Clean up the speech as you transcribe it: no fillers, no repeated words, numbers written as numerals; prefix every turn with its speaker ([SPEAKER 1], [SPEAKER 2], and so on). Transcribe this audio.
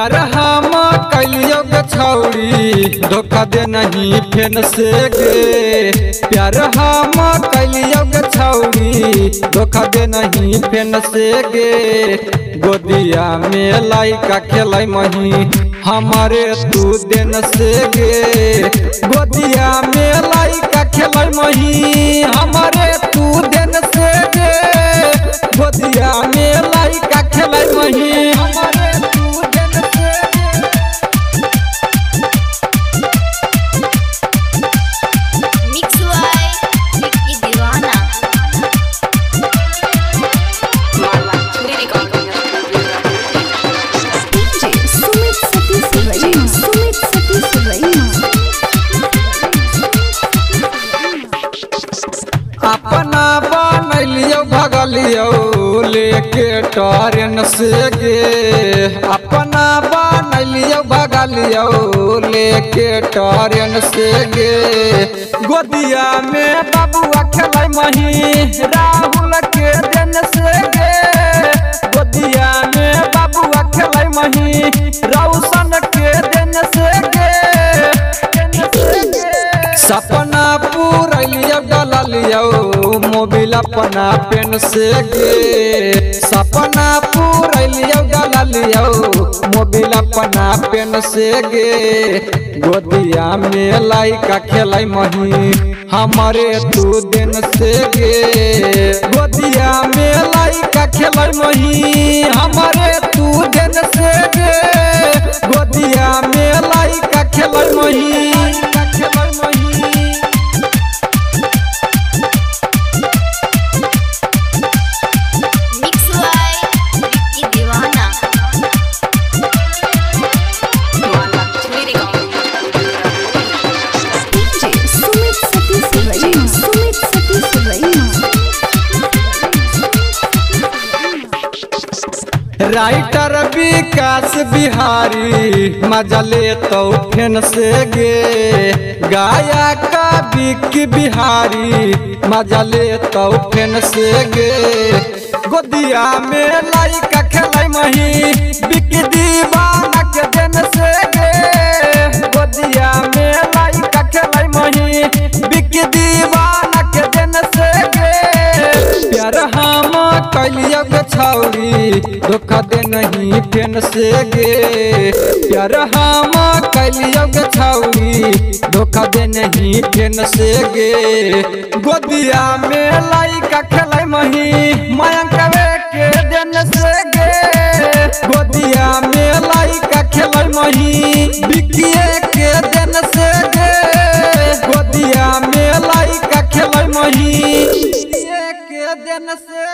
[SPEAKER 1] प्यार हम कैलियो गे छौरी धोखा दे नहीं फेन से गे। प्यार हम कैलियो गे छौरी धोखा दे नहीं फेन से गे। गोदिया में लाइका खेलाई मही हमारे तू देन से गे। गोदिया में लाइका खेलाई मही हमारे तू देन से गे। गोदिया में लाइका खेलाई मही हमारे तू देन से गे।
[SPEAKER 2] मिक्स वाई विक्की दीवाना
[SPEAKER 1] अपना बनलियो भगलियो लेके ट्रेन से गे। अपना बनलियो भगलियो लेके ट्रेन से गे। गोदिया में बाबुआ खेलाई मही राहुल के देन से गे। गोदिया में बाबुआ खेलाई मही रौशन के देन से गे। सपना पूरलियो डलियो मोबिल अपना पेन से गे। सपना पूरलियो डलियो मोबिल अपना पेन से गे। गोदिया में लाइका खेलाई मही हमारे तू दिन से गे। गोदिया में लाइका खेलाई मही हमारे तू दिन से गे। गोदिया में लाइका खेलाई मही राइटर विकास बिहारी मजा ले तो फेन से गे। गायक विक्की बिहारी मजा ले तो फेन से गे। गोदिया में लाइका खेलाई मही विक्की दीवाना के देन से गे। गोदिया में लाइका खेलाई मही विक्की दीवाना के देन से गे। प्यार हम कैलियो गे छौरी धोखा दे नहीं फेन से गे। प्यार हम कैलियो गे छौरी धोखा दे नहीं फेन से गे। गोदिया में लाइका खेलाई मही मयंक के देन से गे। गोदिया में लाइका खेलाई मही विक्की के देन से गे। गोदिया में लाइका खेलाई मही के देन से